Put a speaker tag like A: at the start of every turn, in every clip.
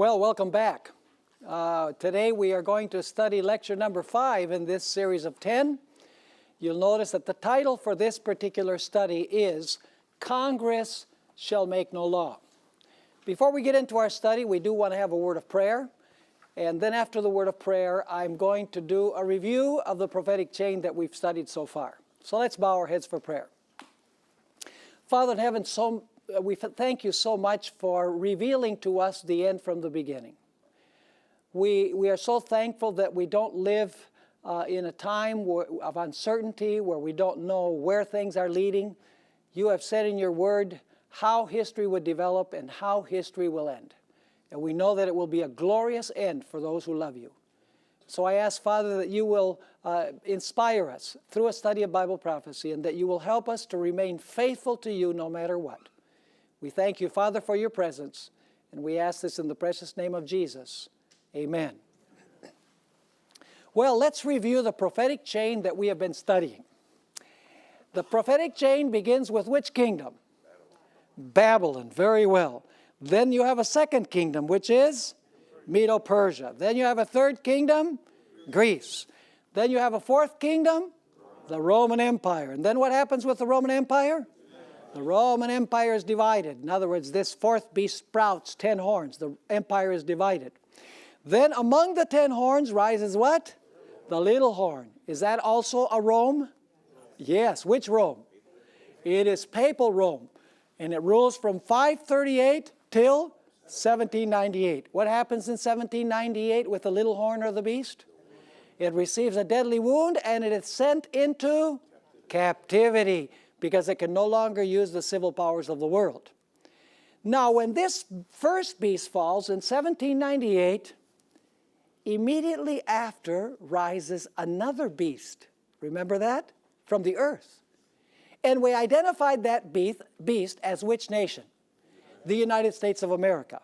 A: Well, welcome back. Today we are going to study lecture number 5 in this series of 10. You'll notice that the title for this particular study is Congress Shall Make No Law. Before we get into our study, we do want to have a word of prayer. And then after the word of prayer, I'm going to do a review of the prophetic chain that we've studied so far. So let's bow our heads for prayer. Father in heaven, we thank you so much for revealing to us the end from the beginning. We are so thankful that we don't live in a time of uncertainty where we don't know where things are leading. You have said in your word how history would develop and how history will end. And we know that it will be a glorious end for those who love you. So I ask, Father, that you will inspire us through a study of Bible prophecy and that you will help us to remain faithful to you no matter what. We thank you, Father, for your presence, and we ask this in the precious name of Jesus. Amen. Well, let's review the prophetic chain that we have been studying. The prophetic chain begins with which kingdom? Babylon. Very well. Then you have a second kingdom, which is Medo-Persia. Then you have a third kingdom, Greece. Then you have a fourth kingdom, the Roman Empire. And then what happens with the Roman Empire? The Roman Empire is divided. In other words, this fourth beast sprouts 10 horns. The empire is divided. Then among the 10 horns rises what? The little horn. Is that also a Rome? Yes. Which Rome? It is papal Rome. And it rules from 538 till 1798. What happens in 1798 with the little horn or the beast? It receives a deadly wound and it is sent into captivity, because it can no longer use the civil powers of the world. Now, when this first beast falls in 1798, immediately after rises another beast. Remember that? From the earth. And we identified that beast as which nation? The United States of America.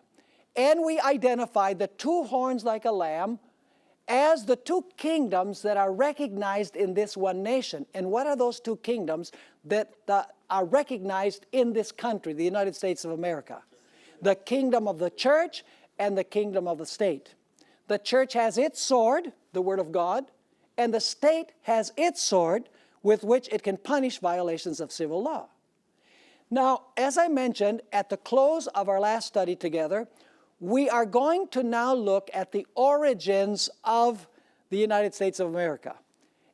A: And we identified the two horns like a lamb as the two kingdoms that are recognized in this one nation. And what are those two kingdoms that are recognized in this country, the United States of America? The kingdom of the church and the kingdom of the state. The church has its sword, the Word of God, and the state has its sword with which it can punish violations of civil law. Now, as I mentioned at the close of our last study together, we are going to now look at the origins of the United States of America.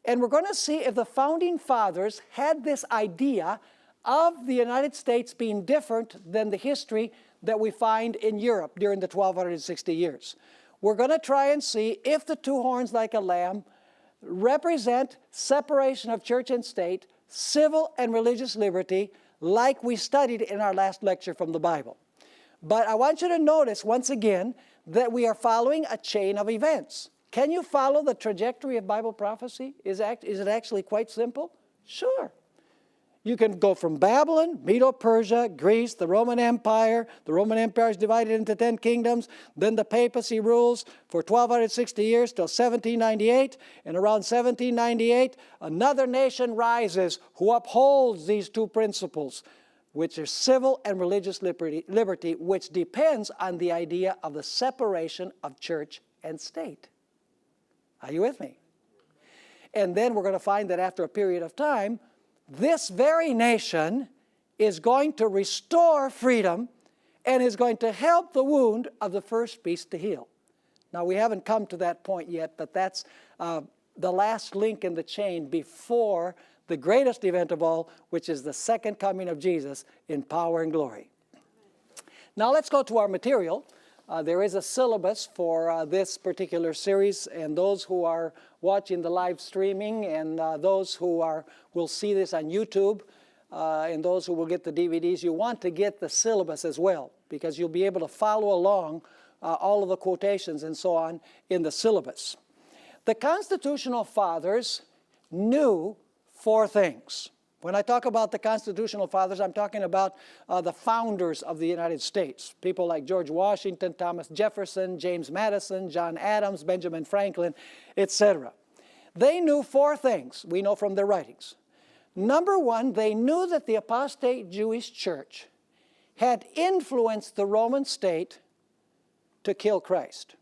A: And we're going to see if the founding fathers had this idea of the United States being different than the history that we find in Europe during the 1260 years. We're going to try and see if the two horns like a lamb represent separation of church and state, civil and religious liberty, like we studied in our last lecture from the Bible. But I want you to notice once again that we are following a chain of events. Can you follow the trajectory of Bible prophecy? Is it actually quite simple? Sure. You can go from Babylon, Medo-Persia, Greece, the Roman Empire. The Roman Empire is divided into 10 kingdoms. Then the papacy rules for 1260 years till 1798. And around 1798, another nation rises who upholds these two principles, which are civil and religious liberty, which depends on the idea of the separation of church and state. Are you with me? And then we're going to find that after a period of time, this very nation is going to restore freedom and is going to help the wound of the first beast to heal. Now, we haven't come to that point yet, but that's the last link in the chain before the greatest event of all, which is the second coming of Jesus in power and glory. Now let's go to our material. There is a syllabus for this particular series, and those who are watching the live streaming and those who will see this on YouTube and those who will get the DVDs, you want to get the syllabus as well, because you'll be able to follow along all of the quotations and so on in the syllabus. The Constitutional Fathers knew 4 things. When I talk about the Constitutional Fathers, I'm talking about the founders of the United States. People like George Washington, Thomas Jefferson, James Madison, John Adams, Benjamin Franklin, etc. They knew 4 things we know from their writings. Number 1, they knew that the apostate Jewish church had influenced the Roman state to kill Christ.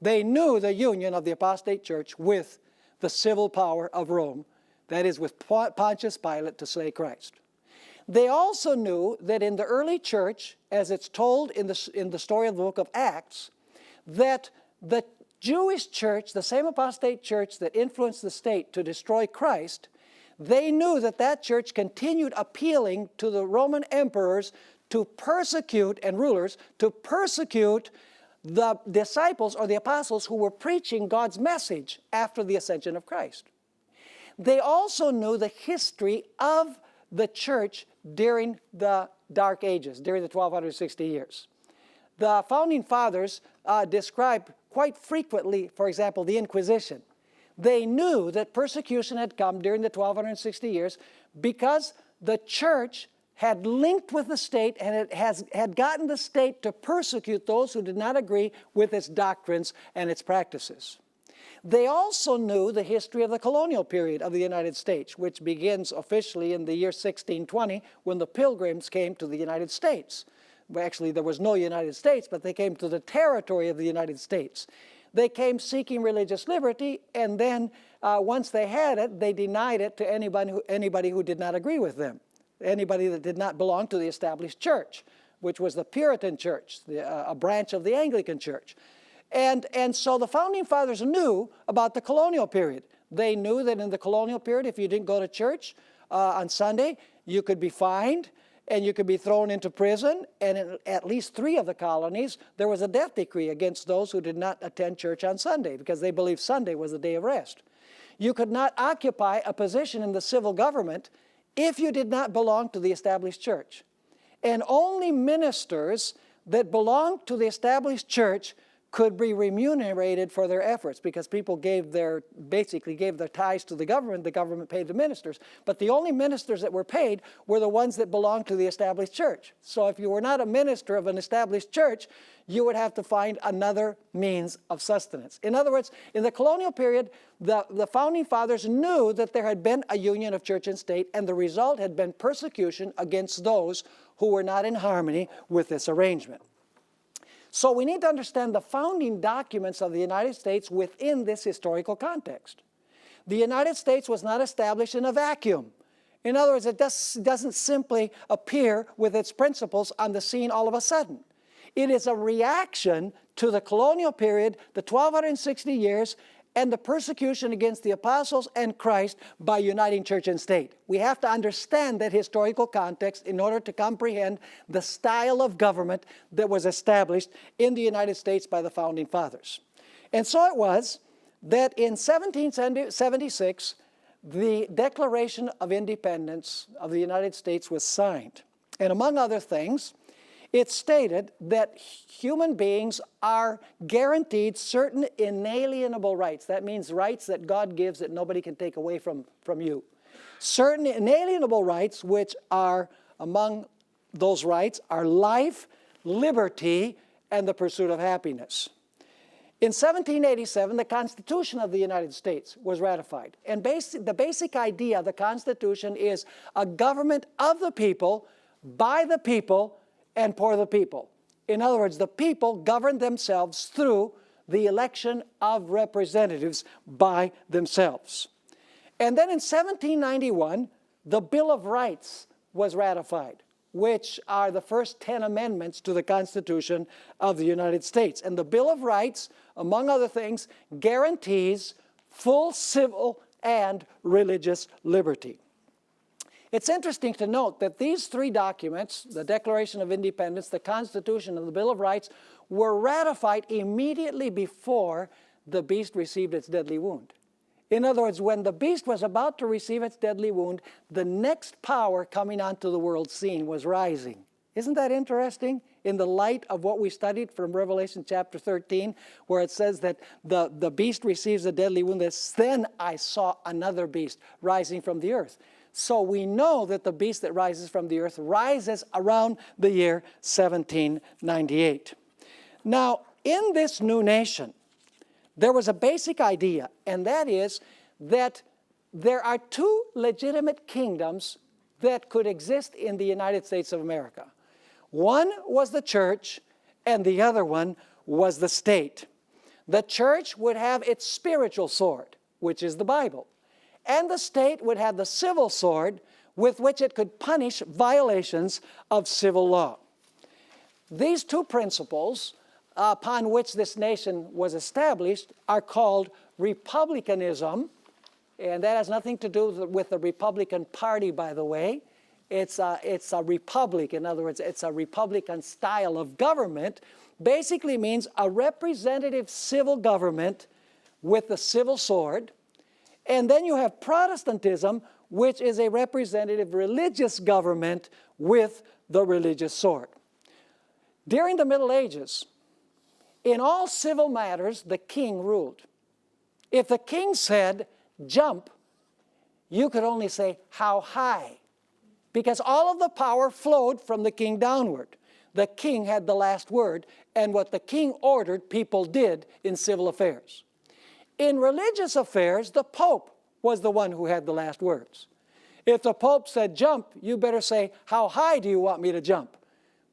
A: They knew the union of the apostate church with the civil power of Rome, that is, with Pontius Pilate to slay Christ. They also knew that in the early church, as it's told in the story of the book of Acts, that the Jewish church, the same apostate church that influenced the state to destroy Christ, they knew that that church continued appealing to the Roman emperors to persecute, and rulers, to persecute the disciples or the apostles who were preaching God's message after the ascension of Christ. They also knew the history of the church during the Dark Ages, during the 1260 years. The Founding Fathers described quite frequently, for example, the Inquisition. They knew that persecution had come during the 1260 years because the church had linked with the state and it had gotten the state to persecute those who did not agree with its doctrines and its practices. They also knew the history of the colonial period of the United States, which begins officially in the year 1620 when the Pilgrims came to the United States. Well, actually, there was no United States, but they came to the territory of the United States. They came seeking religious liberty, and then once they had it, they denied it to anybody who did not agree with them, anybody that did not belong to the established church, which was the Puritan church, a branch of the Anglican church. And so the Founding Fathers knew about the colonial period. They knew that in the colonial period, if you didn't go to church on Sunday, you could be fined and you could be thrown into prison. And in at least 3 of the colonies, there was a death decree against those who did not attend church on Sunday because they believed Sunday was the day of rest. You could not occupy a position in the civil government if you did not belong to the established church. And only ministers that belonged to the established church could be remunerated for their efforts because people basically gave their tithes to the government paid the ministers. But the only ministers that were paid were the ones that belonged to the established church. So if you were not a minister of an established church, you would have to find another means of sustenance. In other words, in the colonial period, the Founding Fathers knew that there had been a union of church and state, and the result had been persecution against those who were not in harmony with this arrangement. So we need to understand the founding documents of the United States within this historical context. The United States was not established in a vacuum. In other words, it doesn't simply appear with its principles on the scene all of a sudden. It is a reaction to the colonial period, the 1260 years, and the persecution against the apostles and Christ by uniting church and state. We have to understand that historical context in order to comprehend the style of government that was established in the United States by the Founding Fathers. And so it was that in 1776, the Declaration of Independence of the United States was signed. And among other things, it stated that human beings are guaranteed certain inalienable rights. That means rights that God gives that nobody can take away from you. Certain inalienable rights, which are among those rights, are life, liberty, and the pursuit of happiness. In 1787, the Constitution of the United States was ratified. And the basic idea of the Constitution is a government of the people, by the people, and for the people. In other words, the people govern themselves through the election of representatives by themselves. And then in 1791, the Bill of Rights was ratified, which are the first 10 amendments to the Constitution of the United States. And the Bill of Rights, among other things, guarantees full civil and religious liberty. It's interesting to note that these 3 documents, the Declaration of Independence, the Constitution, and the Bill of Rights, were ratified immediately before the beast received its deadly wound. In other words, when the beast was about to receive its deadly wound, the next power coming onto the world scene was rising. Isn't that interesting? In the light of what we studied from Revelation chapter 13, where it says that the beast receives a deadly wound, then I saw another beast rising from the earth. So we know that the beast that rises from the earth rises around the year 1798. Now, in this new nation, there was a basic idea, and that is that there are 2 legitimate kingdoms that could exist in the United States of America. One was the church, and the other one was the state. The church would have its spiritual sword, which is the Bible. And the state would have the civil sword with which it could punish violations of civil law. These two principles upon which this nation was established are called republicanism, and that has nothing to do with the Republican Party, by the way. It's a republic. In other words, it's a republican style of government. Basically means a representative civil government with the civil sword. And then you have Protestantism, which is a representative religious government with the religious sword. During the Middle Ages, in all civil matters, the king ruled. If the king said, jump, you could only say, how high? Because all of the power flowed from the king downward. The king had the last word, and what the king ordered, people did in civil affairs. In religious affairs, the Pope was the one who had the last words. If the Pope said jump, you better say, how high do you want me to jump?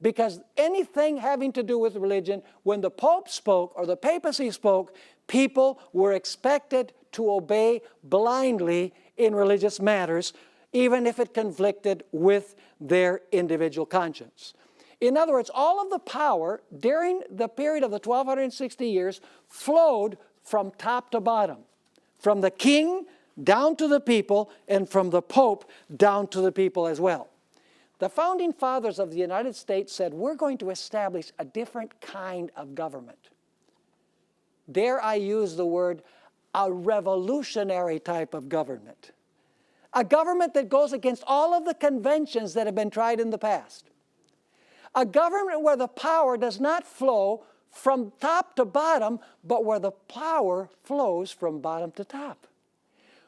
A: Because anything having to do with religion, when the Pope spoke or the papacy spoke, people were expected to obey blindly in religious matters, even if it conflicted with their individual conscience. In other words, all of the power during the period of the 1260 years flowed from top to bottom, from the king down to the people, and from the Pope down to the people as well. The founding fathers of the United States said, we're going to establish a different kind of government. Dare I use the word, a revolutionary type of government. A government that goes against all of the conventions that have been tried in the past. A government where the power does not flow from top to bottom, but where the power flows from bottom to top.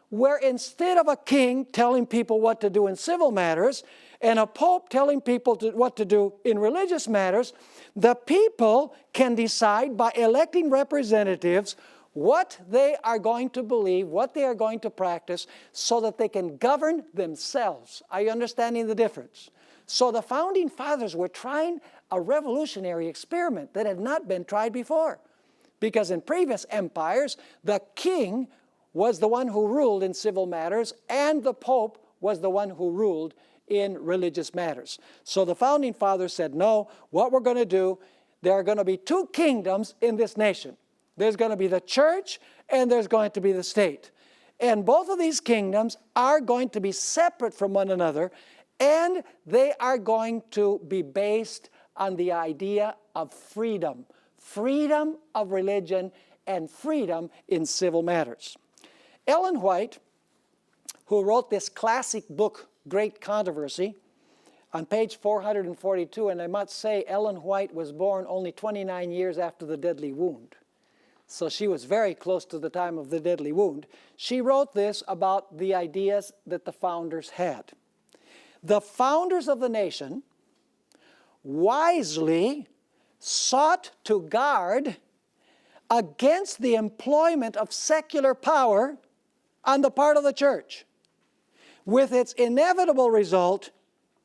A: Where instead of a king telling people what to do in civil matters, and a pope telling people what to do in religious matters, the people can decide by electing representatives what they are going to believe, what they are going to practice, so that they can govern themselves. Are you understanding the difference? So the founding fathers were trying a revolutionary experiment that had not been tried before. Because in previous empires, the king was the one who ruled in civil matters, and the Pope was the one who ruled in religious matters. So the founding fathers said, no, what we're going to do, there are going to be two kingdoms in this nation. There's going to be the church, and there's going to be the state. And both of these kingdoms are going to be separate from one another, and they are going to be based on the idea of freedom. Freedom of religion and freedom in civil matters. Ellen White, who wrote this classic book, Great Controversy, on page 442, and I must say Ellen White was born only 29 years after the deadly wound. So she was very close to the time of the deadly wound. She wrote this about the ideas that the founders had. The founders of the nation wisely sought to guard against the employment of secular power on the part of the church, with its inevitable result,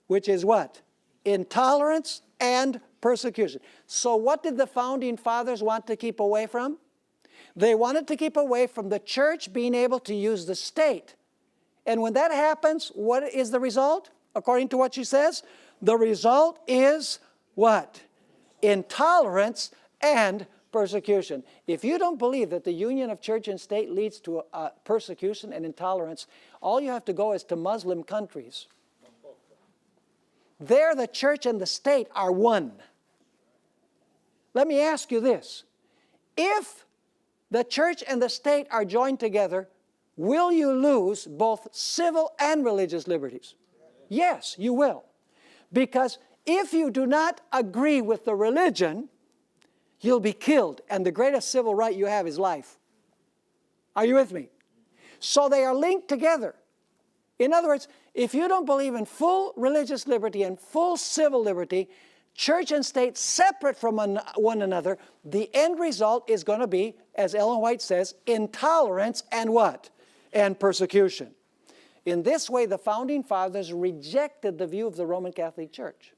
A: which is what? Intolerance and persecution. So what did the founding fathers want to keep away from? They wanted to keep away from the church being able to use the state. And when that happens, what is the result? According to what she says, the result is what? Intolerance and persecution. If you don't believe that the union of church and state leads to persecution and intolerance, all you have to go is to Muslim countries. There, the church and the state are one. Let me ask you this. If the church and the state are joined together, will you lose both civil and religious liberties? Yes, you will. Because if you do not agree with the religion, you'll be killed, and the greatest civil right you have is life. Are you with me? So they are linked together. In other words, if you don't believe in full religious liberty and full civil liberty, church and state separate from one another, the end result is going to be, as Ellen White says, intolerance and what? And persecution. In this way, the founding fathers rejected the view of the Roman Catholic Church.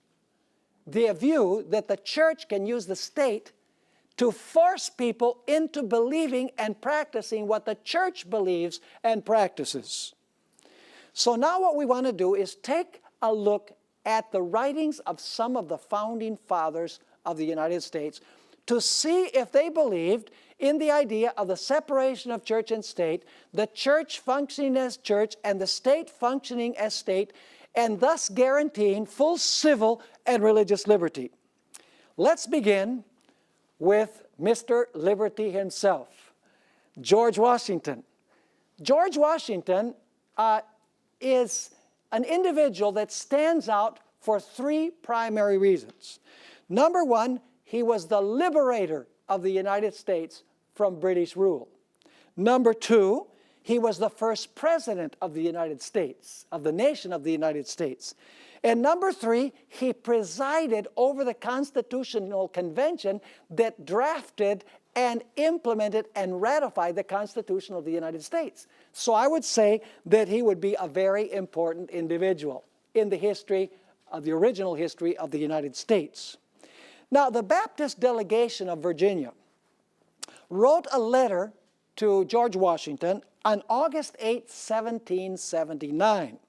A: The view that the church can use the state to force people into believing and practicing what the church believes and practices. So now what we want to do is take a look at the writings of some of the founding fathers of the United States to see if they believed in the idea of the separation of church and state, the church functioning as church and the state functioning as state, and thus guaranteeing full civil and religious liberty. Let's begin with Mr. Liberty himself, George Washington. George Washington is an individual that stands out for three primary reasons. Number one, he was the liberator of the United States from British rule. Number two, he was the first president of the United States, of the nation of the United States. And number three, he presided over the Constitutional Convention that drafted and implemented and ratified the Constitution of the United States. So I would say that he would be a very important individual in the history of the original history of the United States. Now, the Baptist delegation of Virginia wrote a letter to George Washington on August 8, 1779.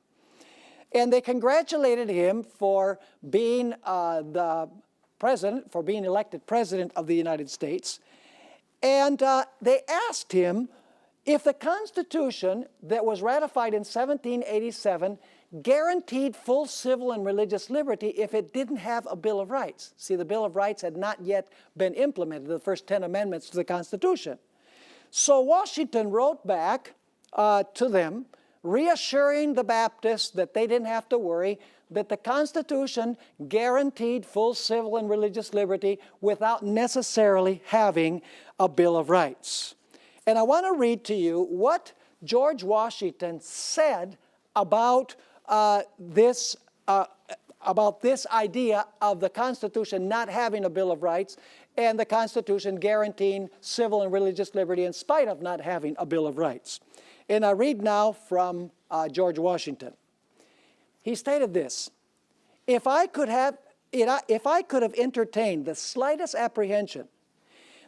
A: And they congratulated him for being the president, for being elected president of the United States. And they asked him if the Constitution that was ratified in 1787 guaranteed full civil and religious liberty if it didn't have a Bill of Rights. See, the Bill of Rights had not yet been implemented, the first 10 amendments to the Constitution. So Washington wrote back to them, reassuring the Baptists that they didn't have to worry, that the Constitution guaranteed full civil and religious liberty without necessarily having a Bill of Rights. And I want to read to you what George Washington said about this idea of the Constitution not having a Bill of Rights and the Constitution guaranteeing civil and religious liberty in spite of not having a Bill of Rights. And I read now from George Washington. He stated this: if I could have entertained the slightest apprehension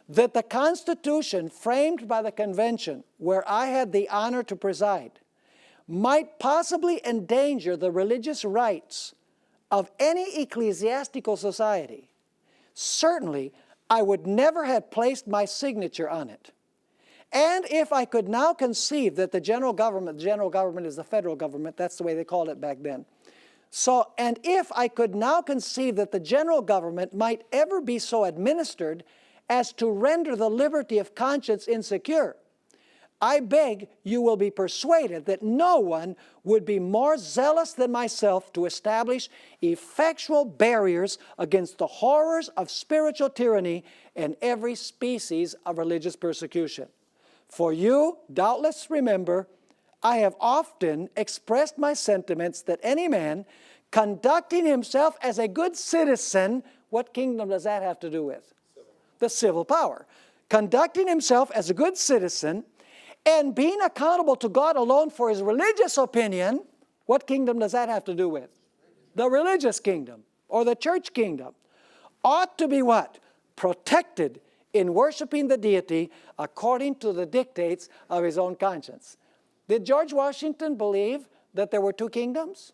A: that the Constitution framed by the convention where I had the honor to preside might possibly endanger the religious rights of any ecclesiastical society, certainly I would never have placed my signature on it. And if I could now conceive that the general government is the federal government, that's the way they called it back then. So, and if I could now conceive that the general government might ever be so administered as to render the liberty of conscience insecure, I beg you will be persuaded that no one would be more zealous than myself to establish effectual barriers against the horrors of spiritual tyranny and every species of religious persecution. For you, doubtless remember, I have often expressed my sentiments that any man conducting himself as a good citizen, what kingdom does that have to do with? The civil power. Conducting himself as a good citizen and being accountable to God alone for his religious opinion, what kingdom does that have to do with? The religious kingdom or the church kingdom. Ought to be what? Protected in worshiping the deity according to the dictates of his own conscience. Did George Washington believe that there were two kingdoms?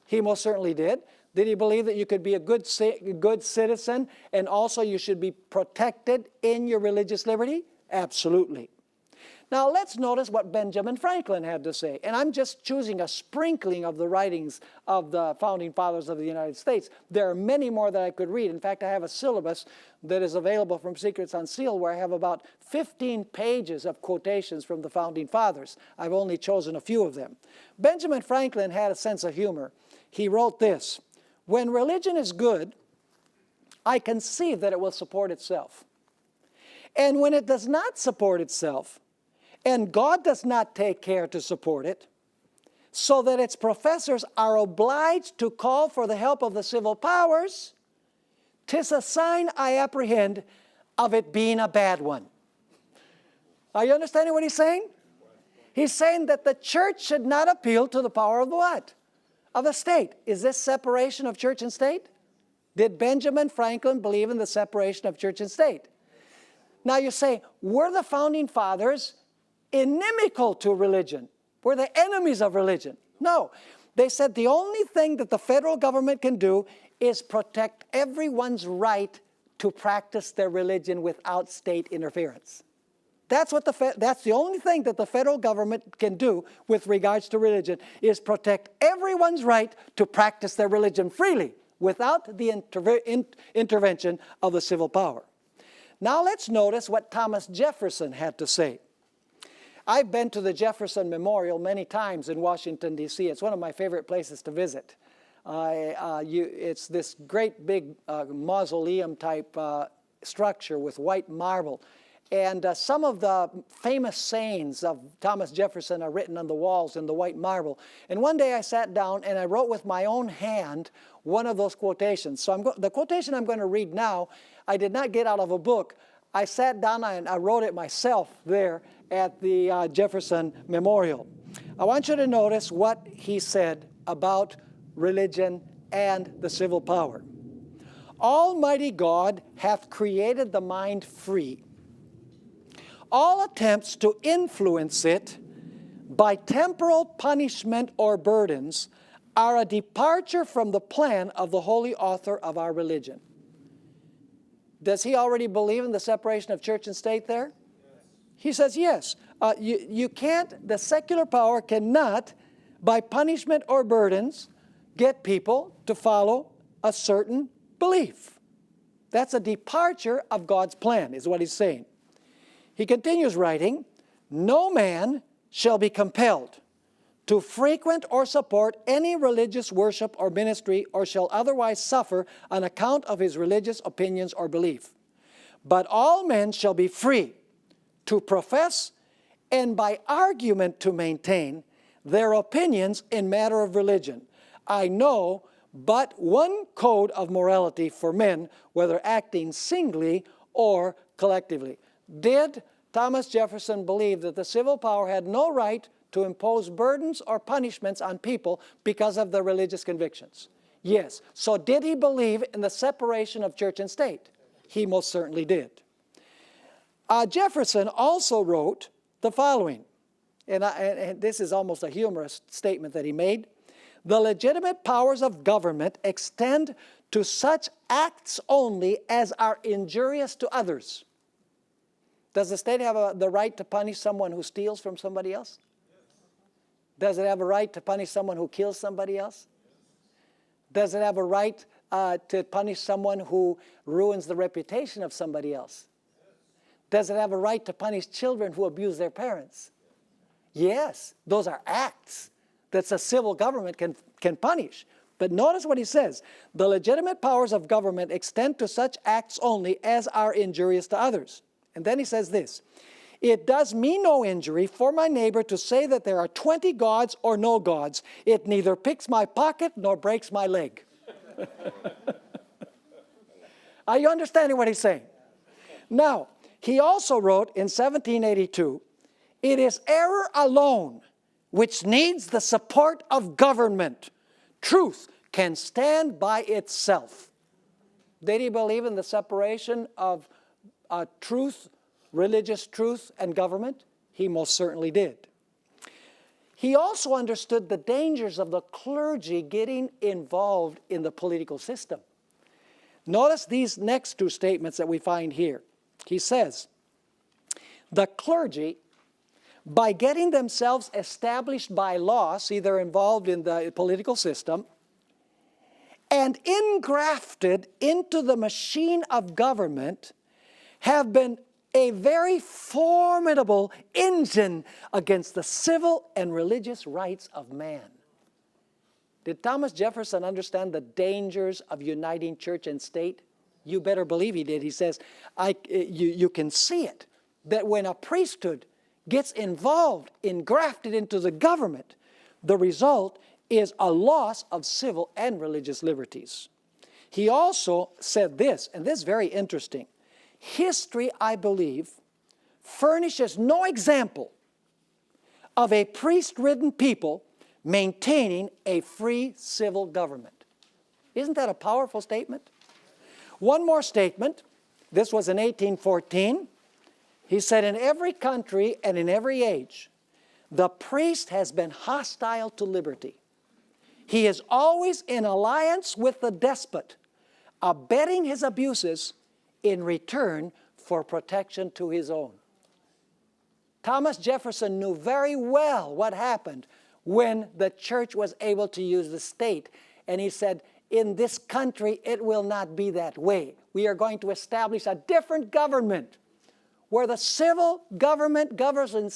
A: He most certainly did. Did he believe that you could be a good citizen and also you should be protected in your religious liberty? Absolutely. Now let's notice what Benjamin Franklin had to say. And I'm just choosing a sprinkling of the writings of the founding fathers of the United States. There are many more that I could read. In fact, I have a syllabus that is available from Secrets Unsealed where I have about 15 pages of quotations from the founding fathers. I've only chosen a few of them. Benjamin Franklin had a sense of humor. He wrote this: when religion is good, I conceive that it will support itself. And when it does not support itself, and God does not take care to support it, so that its professors are obliged to call for the help of the civil powers, 'tis a sign I apprehend of it being a bad one. Are you understanding what he's saying? He's saying that the church should not appeal to the power of the what? Of the state. Is this separation of church and state? Did Benjamin Franklin believe in the separation of church and state? Now you say, were the founding fathers inimical to religion? Were they enemies of religion? No. They said the only thing that the federal government can do is protect everyone's right to practice their religion without state interference. That's the only thing that the federal government can do with regards to religion, is protect everyone's right to practice their religion freely without the intervention of the civil power. Now let's notice what Thomas Jefferson had to say. I've been to the Jefferson Memorial many times in Washington, D.C. It's one of my favorite places to visit. It's this great big mausoleum-type structure with white marble. And some of the famous sayings of Thomas Jefferson are written on the walls in the white marble. And one day I sat down and I wrote with my own hand one of those quotations. So the quotation I'm going to read now, I did not get out of a book. I sat down and I wrote it myself there at the Jefferson Memorial. I want you to notice what he said about religion and the civil power. Almighty God hath created the mind free. All attempts to influence it by temporal punishment or burdens are a departure from the plan of the holy author of our religion. Does he already believe in the separation of church and state there? Yes. He says yes. You can't, the secular power cannot, by punishment or burdens, get people to follow a certain belief. That's a departure of God's plan, is what he's saying. He continues writing, no man shall be compelled to frequent or support any religious worship or ministry, or shall otherwise suffer on account of his religious opinions or belief. But all men shall be free to profess and by argument to maintain their opinions in matter of religion. I know but one code of morality for men, whether acting singly or collectively. Did Thomas Jefferson believe that the civil power had no right to impose burdens or punishments on people because of their religious convictions? Yes. So did he believe in the separation of church and state? He most certainly did. Jefferson also wrote the following, and this is almost a humorous statement that he made. The legitimate powers of government extend to such acts only as are injurious to others. Does the state have the right to punish someone who steals from somebody else? Does it have a right to punish someone who kills somebody else? Does it have a right to punish someone who ruins the reputation of somebody else? Does it have a right to punish children who abuse their parents? Yes, those are acts that a civil government can punish. But notice what he says. The legitimate powers of government extend to such acts only as are injurious to others. And then he says this. It does me no injury for my neighbor to say that there are 20 gods or no gods. It neither picks my pocket nor breaks my leg. Are you understanding what he's saying? Now, he also wrote in 1782, it is error alone which needs the support of government. Truth can stand by itself. Did he believe in the separation of truth, religious truth, and government? He most certainly did. He also understood the dangers of the clergy getting involved in the political system. Notice these next two statements that we find here. He says, the clergy, by getting themselves established by law, see they're involved in the political system, and engrafted into the machine of government, have been a very formidable engine against the civil and religious rights of man. Did Thomas Jefferson understand the dangers of uniting church and state? You better believe he did. He says, you can see it, that when a priesthood gets involved, engrafted into the government, the result is a loss of civil and religious liberties. He also said this, and this is very interesting. History, I believe, furnishes no example of a priest-ridden people maintaining a free civil government. Isn't that a powerful statement? One more statement. This was in 1814. He said, in every country and in every age, the priest has been hostile to liberty. He is always in alliance with the despot, abetting his abuses in return for protection to his own. Thomas Jefferson knew very well what happened when the church was able to use the state. And he said, in this country, it will not be that way. We are going to establish a different government where the civil government governs in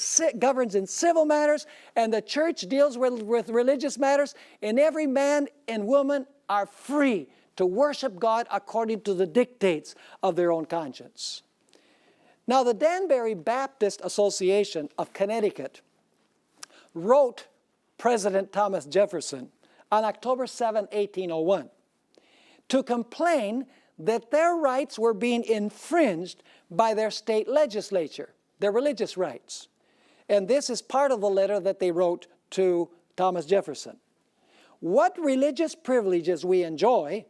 A: civil matters and the church deals with religious matters, and every man and woman are free to worship God according to the dictates of their own conscience. Now, the Danbury Baptist Association of Connecticut wrote President Thomas Jefferson on October 7, 1801, to complain that their rights were being infringed by their state legislature, their religious rights. And this is part of the letter that they wrote to Thomas Jefferson. What religious privileges we enjoy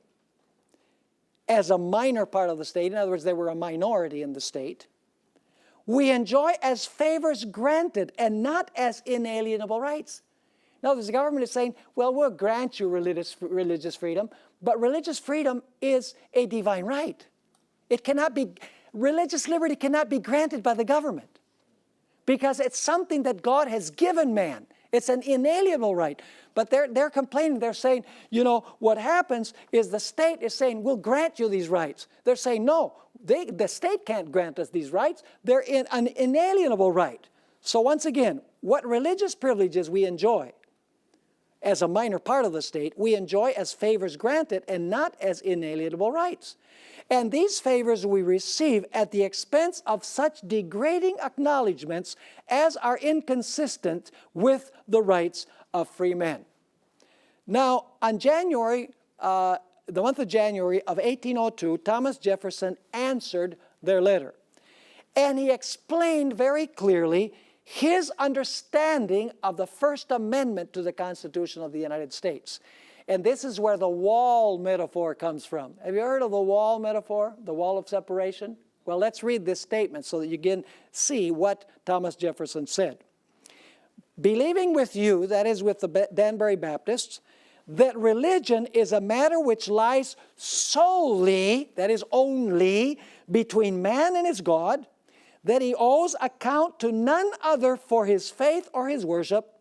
A: as a minor part of the state, in other words, they were a minority in the state, we enjoy as favors granted and not as inalienable rights. In other words, the government is saying, well, we'll grant you religious freedom, but religious freedom is a divine right. It cannot be, religious liberty cannot be granted by the government because it's something that God has given man. It's an inalienable right. But they're complaining. They're saying, you know, what happens is the state is saying, we'll grant you these rights. They're saying, no, the state can't grant us these rights. They're in an inalienable right. So once again, what religious privileges we enjoy as a minor part of the state, we enjoy as favors granted and not as inalienable rights. And these favors we receive at the expense of such degrading acknowledgments as are inconsistent with the rights of free men. Now, on the month of January of 1802, Thomas Jefferson answered their letter. And he explained very clearly his understanding of the First Amendment to the Constitution of the United States. And this is where the wall metaphor comes from. Have you heard of the wall metaphor, the wall of separation? Well, let's read this statement so that you can see what Thomas Jefferson said. Believing with you, that is with the Danbury Baptists, that religion is a matter which lies solely, that is only, between man and his God, that he owes account to none other for his faith or his worship,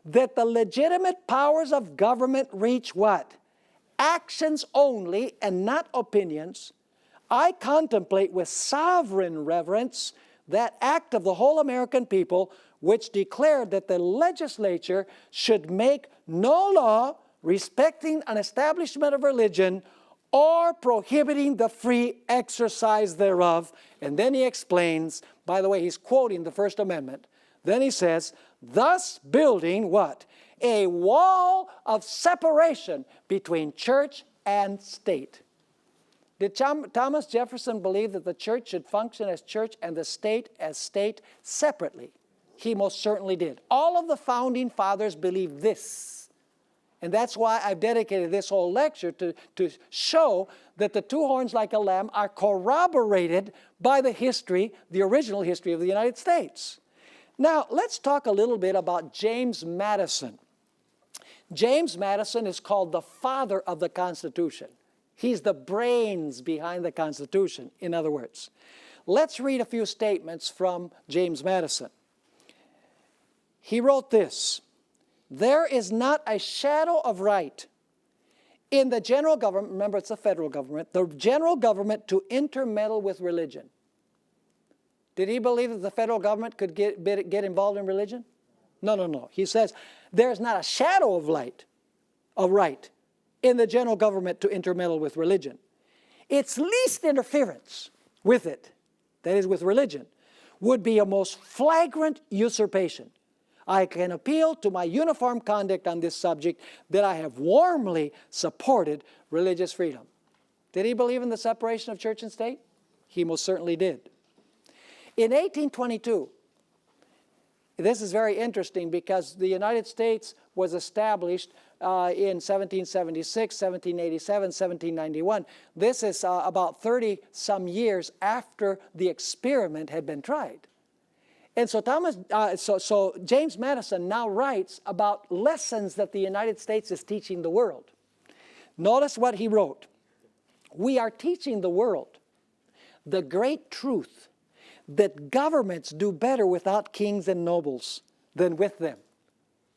A: that the legitimate powers of government reach what? Actions only and not opinions. I contemplate with sovereign reverence that act of the whole American people which declared that the legislature should make no law respecting an establishment of religion or prohibiting the free exercise thereof. And then he explains, by the way, he's quoting the First Amendment. Then he says, thus building what? A wall of separation between church and state. Did Thomas Jefferson believe that the church should function as church and the state as state separately? He most certainly did. All of the founding fathers believed this. And that's why I've dedicated this whole lecture to show that the two horns like a lamb are corroborated by the history, the original history of the United States. Now, let's talk a little bit about James Madison. James Madison is called the father of the Constitution. He's the brains behind the Constitution, in other words. Let's read a few statements from James Madison. He wrote this: there is not a shadow of right in the general government, remember it's the federal government, the general government to intermeddle with religion. Did he believe that the federal government could get involved in religion? No, no, no. He says there's not a shadow of right in the general government to intermeddle with religion. Its least interference with it, that is with religion, would be a most flagrant usurpation. I can appeal to my uniform conduct on this subject that I have warmly supported religious freedom. Did he believe in the separation of church and state? He most certainly did. In 1822, this is very interesting because the United States was established in 1776, 1787, 1791. This is about 30-some years after the experiment had been tried. And so James Madison now writes about lessons that the United States is teaching the world. Notice what he wrote. We are teaching the world the great truth that governments do better without kings and nobles than with them.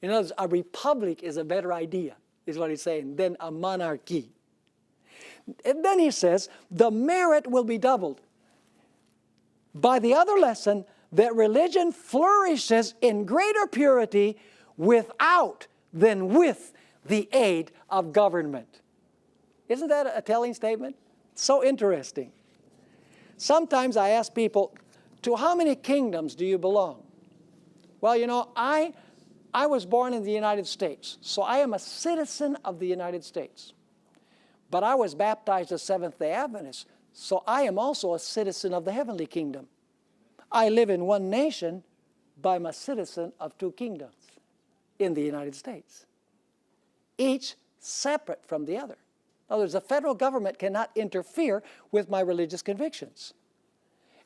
A: In other words, a republic is a better idea, is what he's saying, than a monarchy. And then he says, the merit will be doubled by the other lesson that religion flourishes in greater purity without than with the aid of government. Isn't that a telling statement? So interesting. Sometimes I ask people, to how many kingdoms do you belong? Well, you know, I was born in the United States, so I am a citizen of the United States. But I was baptized as Seventh-day Adventist, so I am also a citizen of the heavenly kingdom. I live in one nation, but I'm a citizen of two kingdoms in the United States, each separate from the other. In other words, the federal government cannot interfere with my religious convictions.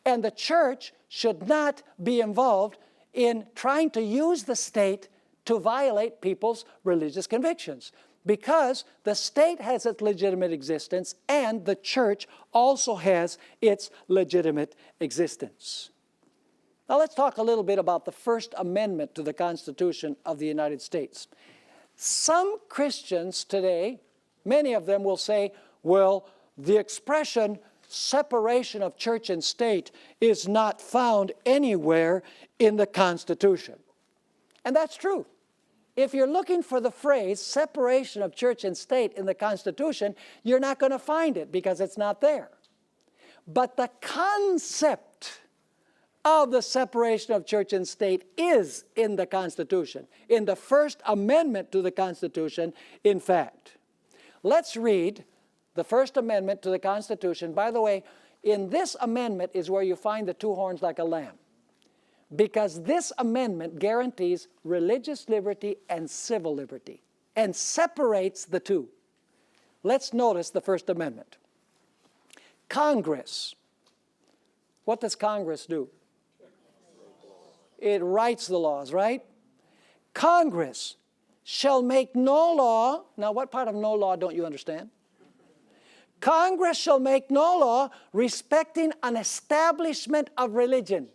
A: And the church should not be involved in trying to use the state to violate people's religious convictions, because the state has its legitimate existence and the church also has its legitimate existence. Now let's talk a little bit about the First Amendment to the Constitution of the United States. Some Christians today, many of them will say, well, the expression separation of church and state is not found anywhere in the Constitution. And that's true. If you're looking for the phrase separation of church and state in the Constitution, you're not going to find it because it's not there. But the concept of the separation of church and state is in the Constitution, in the First Amendment to the Constitution, in fact. Let's read the First Amendment to the Constitution. By the way, in this amendment is where you find the two horns like a lamb, because this amendment guarantees religious liberty and civil liberty and separates the two. Let's notice the First Amendment. Congress. What does Congress do? It writes the laws, right? Congress shall make no law. Now, what part of no law don't you understand? Congress shall make no law respecting an establishment of religion.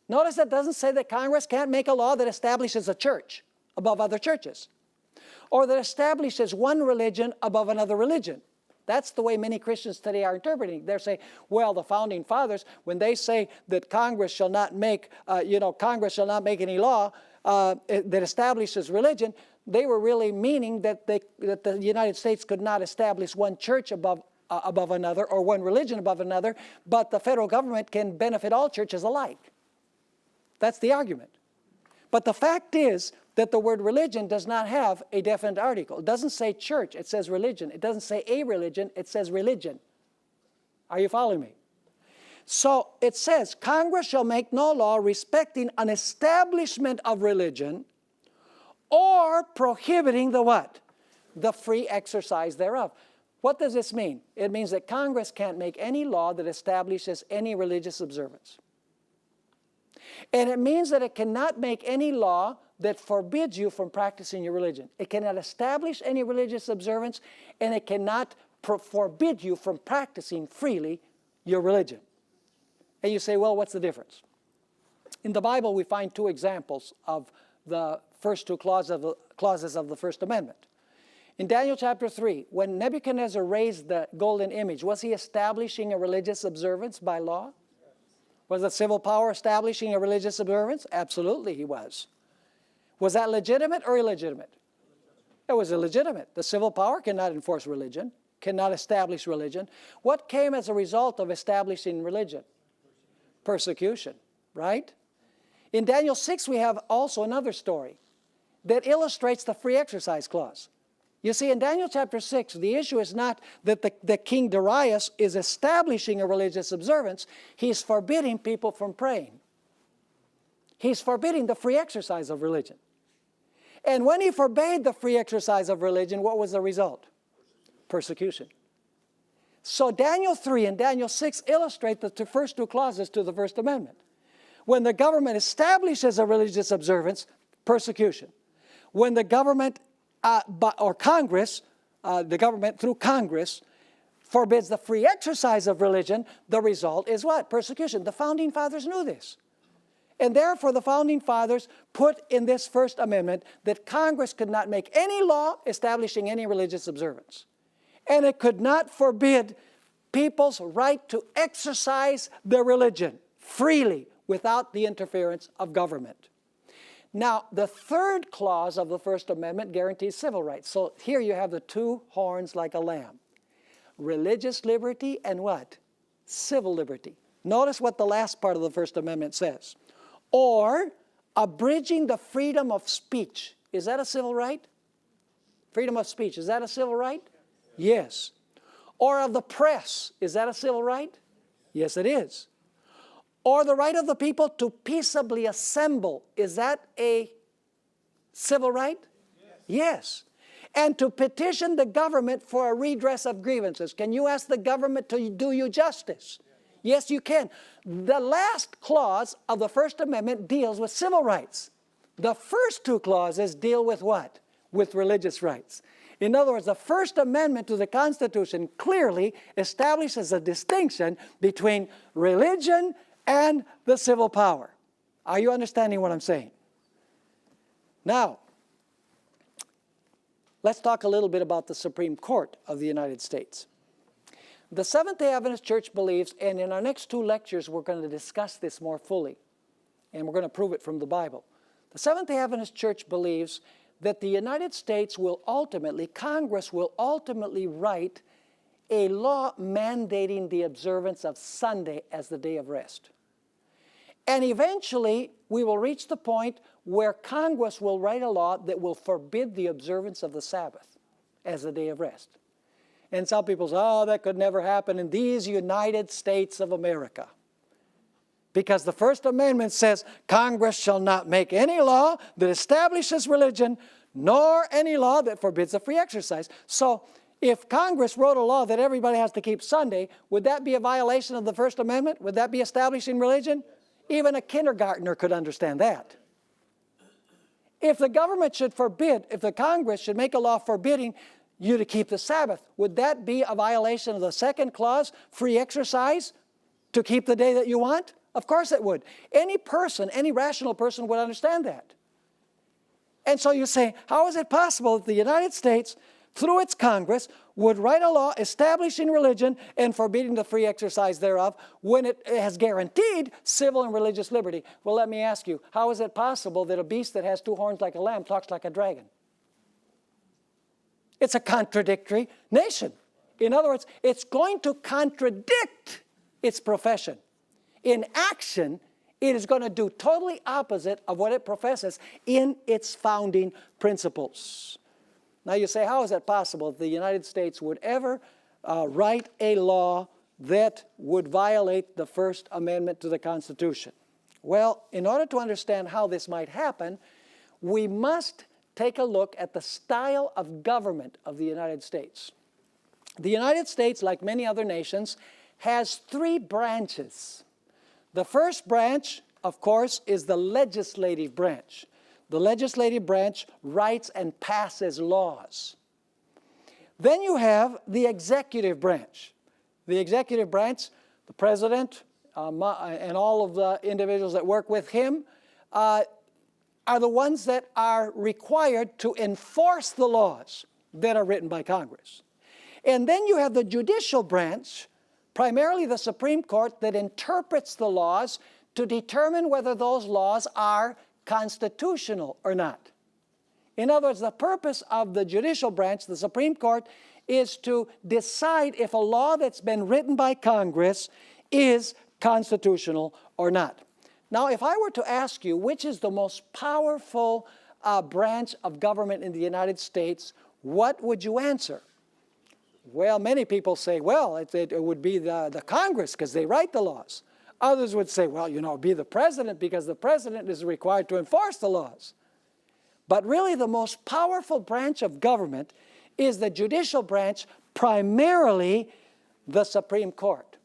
A: Notice that doesn't say that Congress can't make a law that establishes a church above other churches, or that establishes one religion above another religion. That's the way many Christians today are interpreting. They're saying, well, the Founding Fathers, when they say that Congress shall not make, Congress shall not make any law that establishes religion, they were really meaning that the United States could not establish one church above another or one religion above another, but the federal government can benefit all churches alike. That's the argument. But the fact is that the word religion does not have a definite article. It doesn't say church, it says religion. It doesn't say a religion, it says religion. Are you following me? So it says, Congress shall make no law respecting an establishment of religion or prohibiting the what? The free exercise thereof. What does this mean? It means that Congress can't make any law that establishes any religious observance. And it means that it cannot make any law that forbids you from practicing your religion. It cannot establish any religious observance, and it cannot forbid you from practicing freely your religion. And you say, well, what's the difference? In the Bible, we find two examples of the first two clauses of the First Amendment. In Daniel chapter 3, when Nebuchadnezzar raised the golden image, was he establishing a religious observance by law? Was the civil power establishing a religious observance? Absolutely he was. Was that legitimate or illegitimate? It was illegitimate. The civil power cannot enforce religion, cannot establish religion. What came as a result of establishing religion? Persecution, right? In Daniel 6, we have also another story that illustrates the free exercise clause. You see, in Daniel chapter 6, the issue is not that the King Darius is establishing a religious observance. He's forbidding people from praying. He's forbidding the free exercise of religion. And when he forbade the free exercise of religion, what was the result? Persecution. So Daniel 3 and Daniel 6 illustrate the first two clauses to the First Amendment. When the government establishes a religious observance, persecution. When the government or Congress, the government through Congress, forbids the free exercise of religion, the result is what? Persecution. The Founding Fathers knew this. And therefore the Founding Fathers put in this First Amendment that Congress could not make any law establishing any religious observance. And it could not forbid people's right to exercise their religion freely without the interference of government. Now, the third clause of the First Amendment guarantees civil rights. So here you have the two horns like a lamb. Religious liberty and what? Civil liberty. Notice what the last part of the First Amendment says. Or abridging the freedom of speech. Is that a civil right? Freedom of speech, is that a civil right? Yes. Or of the press, is that a civil right? Yes, it is. Or the right of the people to peaceably assemble, is that a civil right? Yes. And to petition the government for a redress of grievances. Can you ask the government to do you justice? Yes, you can. The last clause of the First Amendment deals with civil rights. The first two clauses deal with what? With religious rights. In other words, the First Amendment to the Constitution clearly establishes a distinction between religion and the civil power. Are you understanding what I'm saying? Now, let's talk a little bit about the Supreme Court of the United States. The Seventh-day Adventist Church believes, and in our next two lectures we're going to discuss this more fully, and we're going to prove it from the Bible. The Seventh-day Adventist Church believes that the United States will ultimately, Congress will ultimately write a law mandating the observance of Sunday as the day of rest. And eventually, we will reach the point where Congress will write a law that will forbid the observance of the Sabbath as the day of rest. And some people say, oh, that could never happen in these United States of America. Because the First Amendment says, Congress shall not make any law that establishes religion, nor any law that forbids the free exercise. So, if Congress wrote a law that everybody has to keep Sunday, would that be a violation of the First Amendment? Would that be establishing religion? Even a kindergartner could understand that. If the government should forbid, if the Congress should make a law forbidding you to keep the Sabbath, would that be a violation of the second clause, free exercise, to keep the day that you want? Of course it would. Any person, any rational person would understand that. And so you say, how is it possible that the United States, through its Congress, would write a law establishing religion and forbidding the free exercise thereof when it has guaranteed civil and religious liberty? Well, let me ask you, how is it possible that a beast that has two horns like a lamb talks like a dragon? It's a contradictory nation. In other words, it's going to contradict its profession. In action, it is going to do totally opposite of what it professes in its founding principles. Now you say, how is that possible that the United States would ever write a law that would violate the First Amendment to the Constitution? Well, in order to understand how this might happen, we must take a look at the style of government of the United States. The United States, like many other nations, has three branches. The first branch, of course, is the legislative branch. The legislative branch writes and passes laws. Then you have the executive branch. The executive branch, the president and all of the individuals that work with him are the ones that are required to enforce the laws that are written by Congress. And then you have the judicial branch, primarily the Supreme Court, that interprets the laws to determine whether those laws are constitutional or not. In other words, the purpose of the judicial branch, the Supreme Court, is to decide if a law that's been written by Congress is constitutional or not. Now, if I were to ask you which is the most powerful branch of government in the United States, what would you answer? Well, many people say, well, it would be the Congress because they write the laws. Others would say, well, you know, be the president because the president is required to enforce the laws. But really the most powerful branch of government is the judicial branch, primarily the Supreme Court.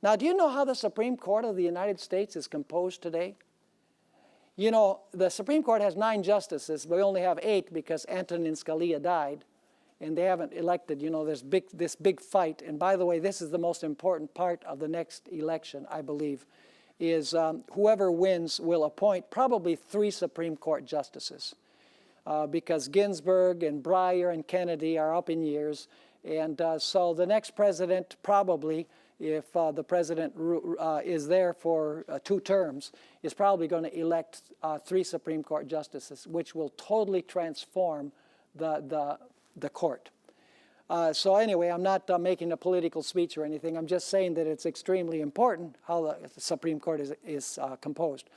A: Now, do you know how the Supreme Court of the United States is composed today? You know, the Supreme Court has 9 justices, but we only have 8 because Antonin Scalia died, and they haven't elected. You know, there's this big fight. And by the way, this is the most important part of the next election, I believe, is whoever wins will appoint probably 3 Supreme Court justices because Ginsburg and Breyer and Kennedy are up in years. And so the next president probably, if the president is there for 2 terms, is probably going to elect 3 Supreme Court justices, which will totally transform the court. So anyway, I'm not making a political speech or anything. I'm just saying that it's extremely important how the Supreme Court is composed.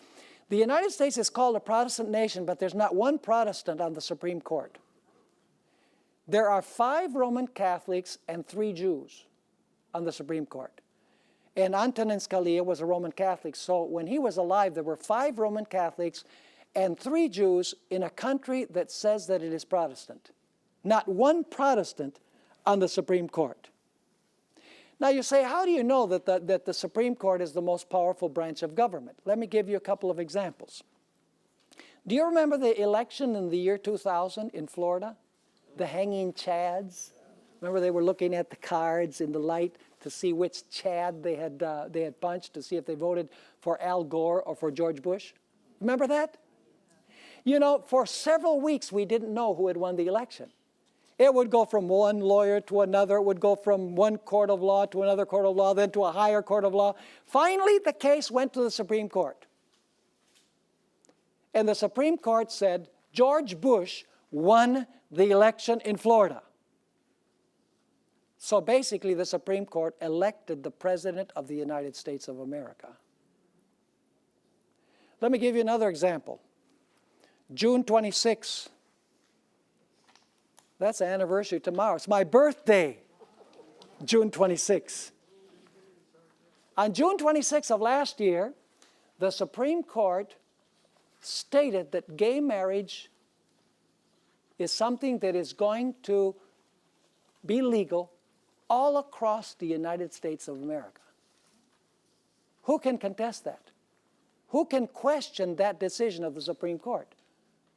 A: The United States is called a Protestant nation, but there's not one Protestant on the Supreme Court. There are 5 Roman Catholics and 3 Jews on the Supreme Court. And Antonin Scalia was a Roman Catholic, so when he was alive, there were 5 Roman Catholics and 3 Jews in a country that says that it is Protestant. Not one Protestant on the Supreme Court. Now you say, how do you know that the Supreme Court is the most powerful branch of government? Let me give you a couple of examples. Do you remember the election in the year 2000 in Florida? The hanging chads? Remember they were looking at the cards in the light to see which Chad they had punched, to see if they voted for Al Gore or for George Bush? Remember that? You know, for several weeks we didn't know who had won the election. It would go from one lawyer to another. It would go from one court of law to another court of law, then to a higher court of law. Finally, the case went to the Supreme Court. And the Supreme Court said George Bush won the election in Florida. So basically, the Supreme Court elected the President of the United States of America. Let me give you another example. June 26. That's the anniversary tomorrow. It's my birthday, June 26. On June 26 of last year, the Supreme Court stated that gay marriage is something that is going to be legal all across the United States of America. Who can contest that? Who can question that decision of the Supreme Court?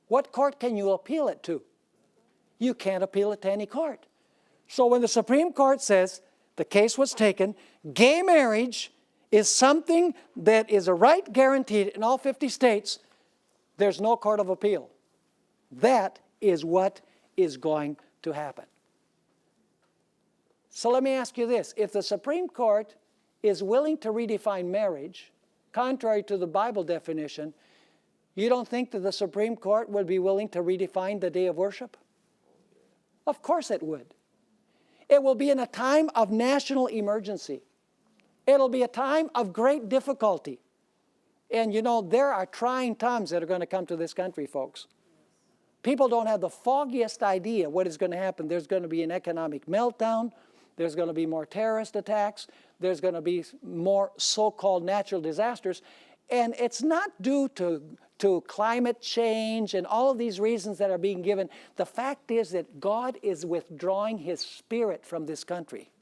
A: What court can you appeal it to? You can't appeal it to any court. So when the Supreme Court says the case was taken, gay marriage is something that is a right guaranteed in all 50 states, there's no court of appeal. That is what is going to happen. So let me ask you this. If the Supreme Court is willing to redefine marriage, contrary to the Bible definition, you don't think that the Supreme Court would be willing to redefine the day of worship? Of course it would. It will be in a time of national emergency. It'll be a time of great difficulty. And you know, there are trying times that are going to come to this country, folks. People don't have the foggiest idea what is going to happen. There's going to be an economic meltdown. There's going to be more terrorist attacks. There's going to be more so-called natural disasters. And it's not due to climate change and all of these reasons that are being given. The fact is that God is withdrawing His Spirit from this country.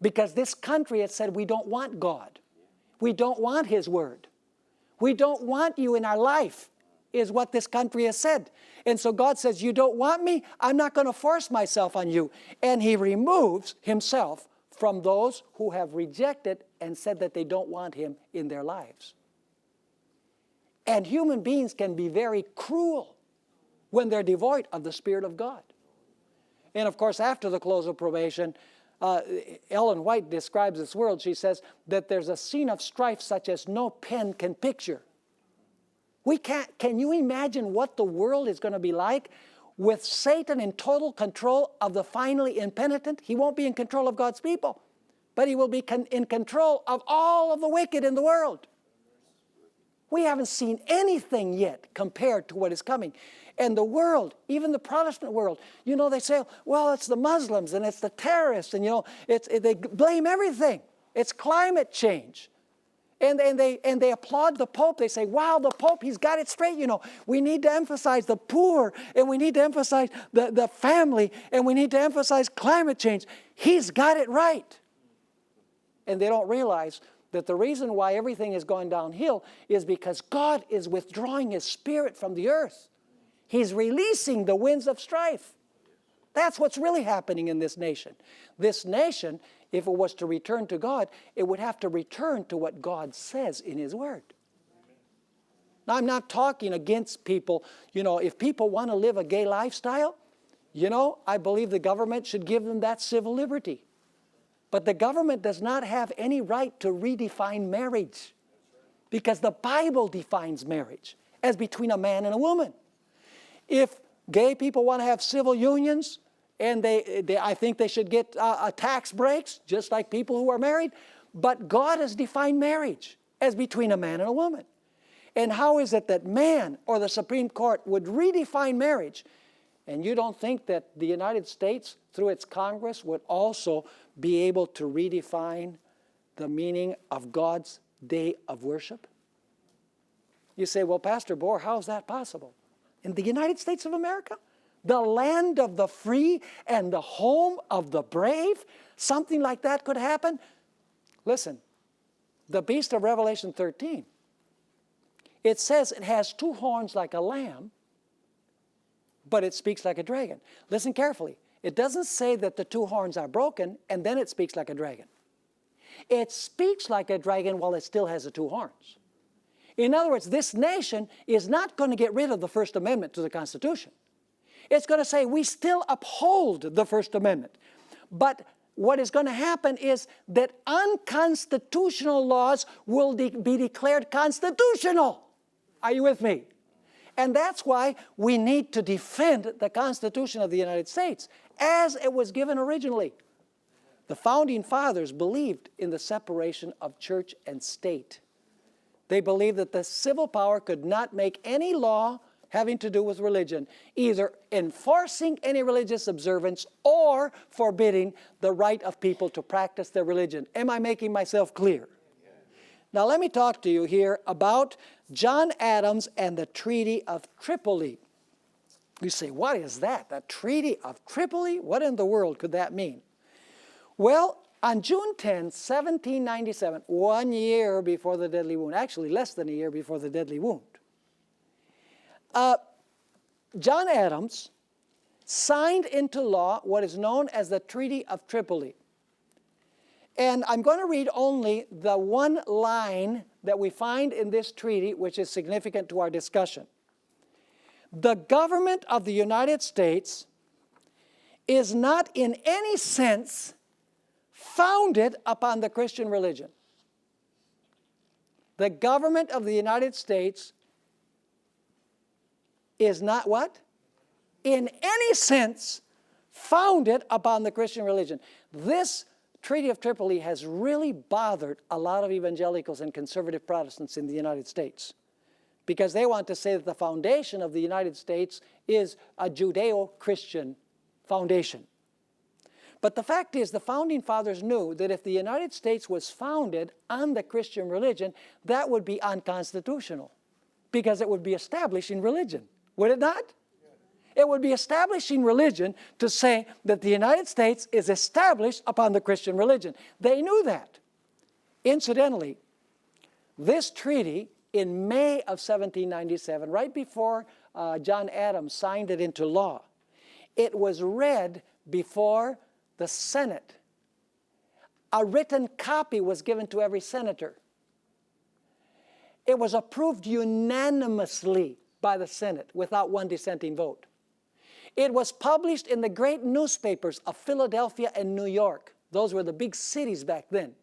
A: Because this country has said, we don't want God. We don't want His Word. We don't want you in our life, is what this country has said. And so God says, you don't want me? I'm not going to force myself on you. And He removes Himself from those who have rejected and said that they don't want Him in their lives. And human beings can be very cruel when they're devoid of the Spirit of God. And of course, after the close of probation, Ellen White describes this world. She says that there's a scene of strife such as no pen can picture. Can you imagine what the world is going to be like with Satan in total control of the finally impenitent? He won't be in control of God's people, but he will be in control of all of the wicked in the world. We haven't seen anything yet compared to what is coming. And the world, even the Protestant world, you know, they say, well, it's the Muslims and it's the terrorists and, you know, they blame everything. It's climate change. And they applaud the Pope. They say, wow, the Pope, he's got it straight, you know. We need to emphasize the poor, and we need to emphasize the family, and we need to emphasize climate change. He's got it right. And they don't realize that the reason why everything is going downhill is because God is withdrawing His Spirit from the earth. He's releasing the winds of strife. That's what's really happening in this nation. This nation, if it was to return to God, it would have to return to what God says in His Word. Now, I'm not talking against people. You know, if people want to live a gay lifestyle, you know, I believe the government should give them that civil liberty. But the government does not have any right to redefine marriage, because the Bible defines marriage as between a man and a woman. If gay people want to have civil unions, and I think they should get tax breaks, just like people who are married. But God has defined marriage as between a man and a woman. And how is it that man or the Supreme Court would redefine marriage? And you don't think that the United States, through its Congress, would also be able to redefine the meaning of God's day of worship? You say, well, Pastor Bohr, how is that possible? In the United States of America? The land of the free and the home of the brave? Something like that could happen? Listen, the beast of Revelation 13, it says it has two horns like a lamb, but it speaks like a dragon. Listen carefully. It doesn't say that the two horns are broken and then it speaks like a dragon. It speaks like a dragon while it still has the two horns. In other words, this nation is not going to get rid of the First Amendment to the Constitution. It's going to say we still uphold the First Amendment. But what is going to happen is that unconstitutional laws will be declared constitutional. Are you with me? And that's why we need to defend the Constitution of the United States as it was given originally. The Founding Fathers believed in the separation of church and state. They believed that the civil power could not make any law having to do with religion, either enforcing any religious observance or forbidding the right of people to practice their religion. Am I making myself clear? Now let me talk to you here about John Adams and the Treaty of Tripoli. You say, what is that? The Treaty of Tripoli? What in the world could that mean? Well, on June 10, 1797, 1 year before the deadly wound, actually less than a year before the deadly wound, John Adams signed into law what is known as the Treaty of Tripoli. And I'm going to read only the one line that we find in this treaty, which is significant to our discussion. The government of the United States is not in any sense founded upon the Christian religion. The government of the United States is not what? In any sense founded upon the Christian religion. This Treaty of Tripoli has really bothered a lot of evangelicals and conservative Protestants in the United States, because they want to say that the foundation of the United States is a Judeo-Christian foundation. But the fact is, the Founding Fathers knew that if the United States was founded on the Christian religion, that would be unconstitutional, because it would be establishing religion. Would it not? It would be establishing religion to say that the United States is established upon the Christian religion. They knew that. Incidentally, this treaty in May of 1797, right before John Adams signed it into law, it was read before the Senate. A written copy was given to every senator. It was approved unanimously by the Senate without one dissenting vote. It was published in the great newspapers of Philadelphia and New York. Those were the big cities back then.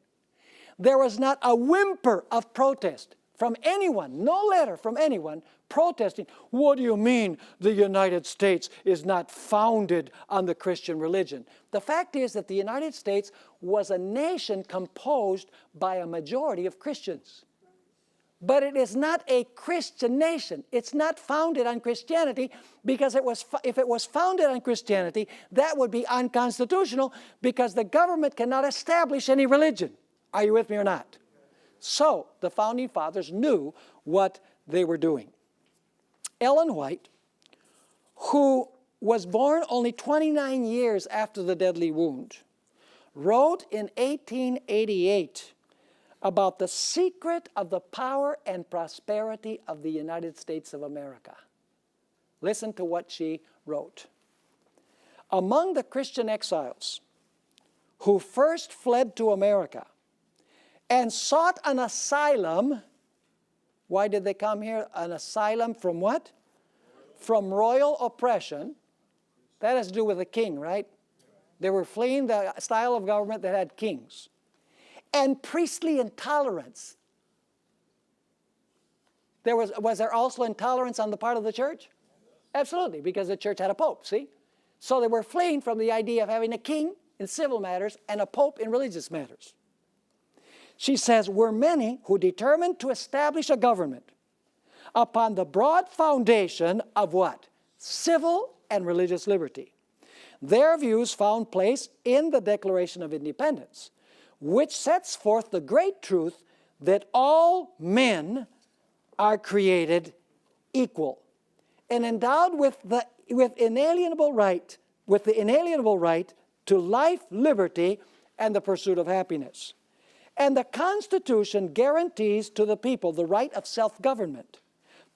A: There was not a whimper of protest from anyone, no letter from anyone protesting. What do you mean the United States is not founded on the Christian religion? The fact is that the United States was a nation composed by a majority of Christians. But it is not a Christian nation. It's not founded on Christianity, because if it was founded on Christianity, that would be unconstitutional, because the government cannot establish any religion. Are you with me or not? So the founding fathers knew what they were doing. Ellen White, who was born only 29 years after the deadly wound, wrote in 1888 about the secret of the power and prosperity of the United States of America. Listen to what she wrote. Among the Christian exiles who first fled to America and sought an asylum, why did they come here? An asylum from what? From royal oppression. That has to do with the king, right? They were fleeing the style of government that had kings. And priestly intolerance. Was there also intolerance on the part of the church? Absolutely, because the church had a pope, see? So they were fleeing from the idea of having a king in civil matters and a pope in religious matters. She says, were many who determined to establish a government upon the broad foundation of what? Civil and religious liberty. Their views found place in the Declaration of Independence, which sets forth the great truth that all men are created equal and endowed with the inalienable right to life, liberty, and the pursuit of happiness. And the Constitution guarantees to the people the right of self-government,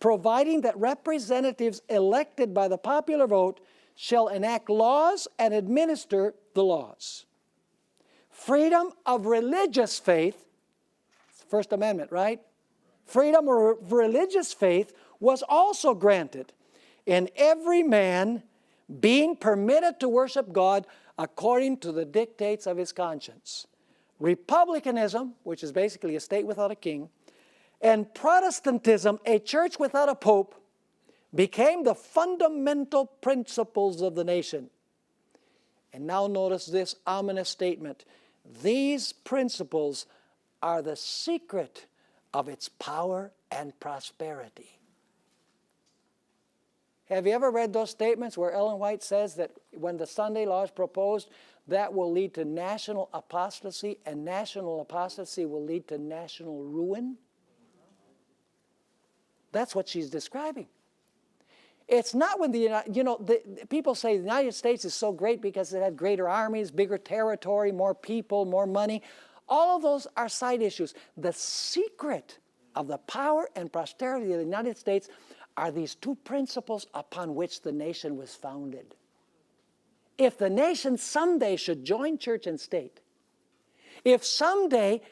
A: providing that representatives elected by the popular vote shall enact laws and administer the laws. Freedom of religious faith, First Amendment, right? Freedom of religious faith was also granted, in every man being permitted to worship God according to the dictates of his conscience. Republicanism, which is basically a state without a king, and Protestantism, a church without a pope, became the fundamental principles of the nation. And now notice this ominous statement. These principles are the secret of its power and prosperity. Have you ever read those statements where Ellen White says that when the Sunday law is proposed, that will lead to national apostasy, and national apostasy will lead to national ruin? That's what she's describing. It's not when people say the United States is so great because it had greater armies, bigger territory, more people, more money. All of those are side issues. The secret of the power and prosperity of the United States are these two principles upon which the nation was founded. If the nation someday should join church and state, if someday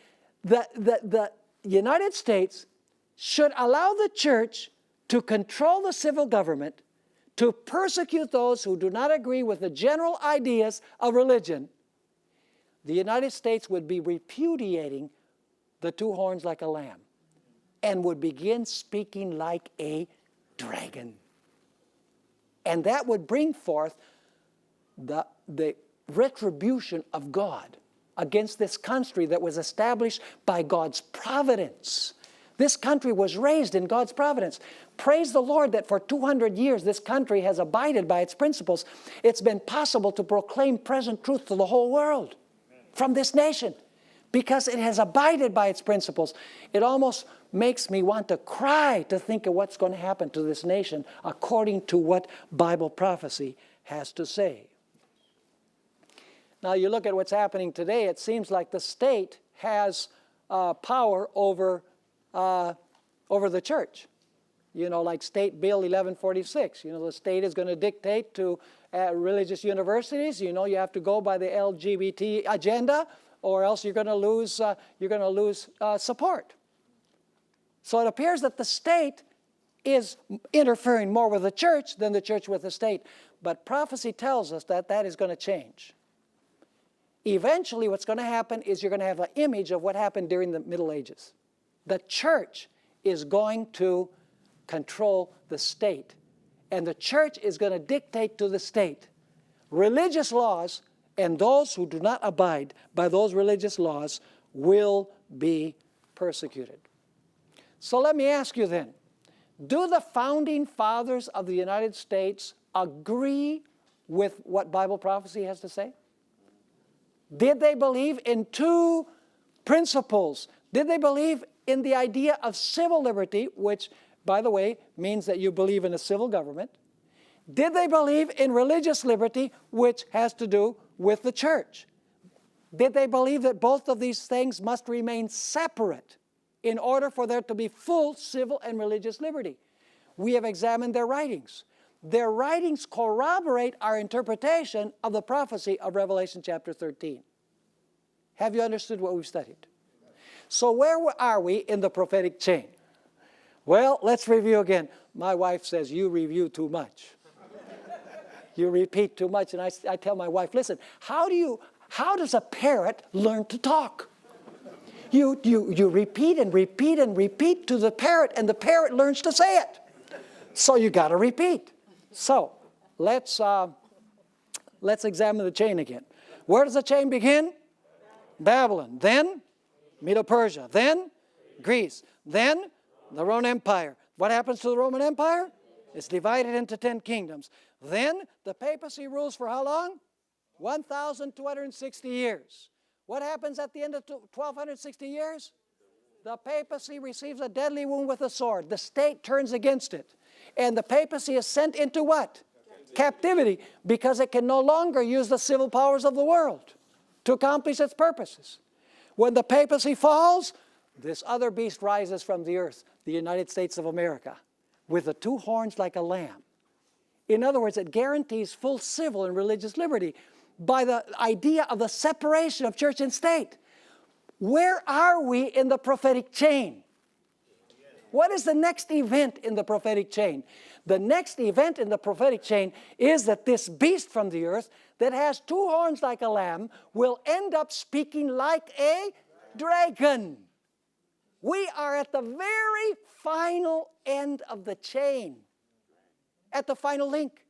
A: the United States should allow the church to control the civil government, to persecute those who do not agree with the general ideas of religion, the United States would be repudiating the two horns like a lamb and would begin speaking like a dragon. And that would bring forth the retribution of God against this country that was established by God's providence. This country was raised in God's providence. Praise the Lord that for 200 years this country has abided by its principles. It's been possible to proclaim present truth to the whole world from this nation because it has abided by its principles. It almost makes me want to cry to think of what's going to happen to this nation according to what Bible prophecy has to say. Now you look at what's happening today, it seems like the state has power over the church. You know, like State Bill 1146. You know, the state is going to dictate to religious universities, you know, you have to go by the LGBT agenda or else you're going to lose support. So it appears that the state is interfering more with the church than the church with the state. But prophecy tells us that that is going to change. Eventually what's going to happen is you're going to have an image of what happened during the Middle Ages. The church is going to control the state, and the church is going to dictate to the state religious laws, and those who do not abide by those religious laws will be persecuted. So let me ask you then, do the founding fathers of the United States agree with what Bible prophecy has to say? Did they believe in two principles Did they believe in the idea of civil liberty, which, by the way, means that you believe in a civil government? Did they believe in religious liberty, which has to do with the church? Did they believe that both of these things must remain separate in order for there to be full civil and religious liberty? We have examined their writings. Their writings corroborate our interpretation of the prophecy of Revelation chapter 13. Have you understood what we've studied? So where are we in the prophetic chain? Well, let's review again. My wife says, you review too much. You repeat too much. And I tell my wife, listen, how does a parrot learn to talk? You repeat and repeat and repeat to the parrot, and the parrot learns to say it. So you got to repeat. So let's examine the chain again. Where does the chain begin? Babylon. Then Medo-Persia. Then Greece. Then the Roman Empire. What happens to the Roman Empire? It's divided into 10 kingdoms. Then the papacy rules for how long? 1,260 years. What happens at the end of 1,260 years? The papacy receives a deadly wound with a sword. The state turns against it. And the papacy is sent into what? Captivity, because it can no longer use the civil powers of the world to accomplish its purposes. When the papacy falls, this other beast rises from the earth, the United States of America, with the two horns like a lamb. In other words, it guarantees full civil and religious liberty by the idea of the separation of church and state. Where are we in the prophetic chain? What is the next event in the prophetic chain? The next event in the prophetic chain is that this beast from the earth that has two horns like a lamb will end up speaking like a dragon. We are at the very final end of the chain, at the final link.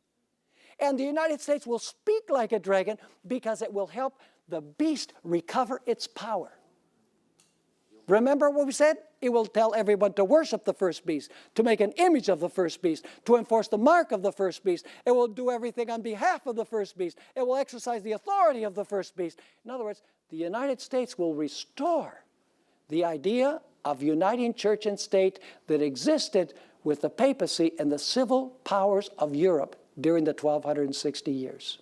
A: And the United States will speak like a dragon because it will help the beast recover its power. Remember what we said? It will tell everyone to worship the first beast, to make an image of the first beast, to enforce the mark of the first beast. It will do everything on behalf of the first beast. It will exercise the authority of the first beast. In other words, the United States will restore the idea of uniting church and state that existed with the papacy and the civil powers of Europe during the 1,260 years.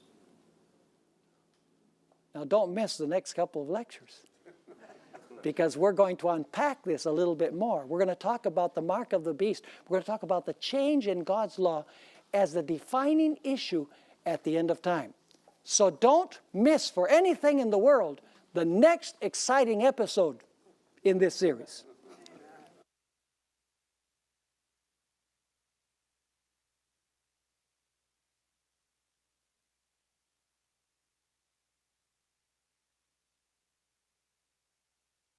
A: Now don't miss the next couple of lectures, because we're going to unpack this a little bit more. We're going to talk about the mark of the beast. We're going to talk about the change in God's law as the defining issue at the end of time. So don't miss for anything in the world the next exciting episode in this series.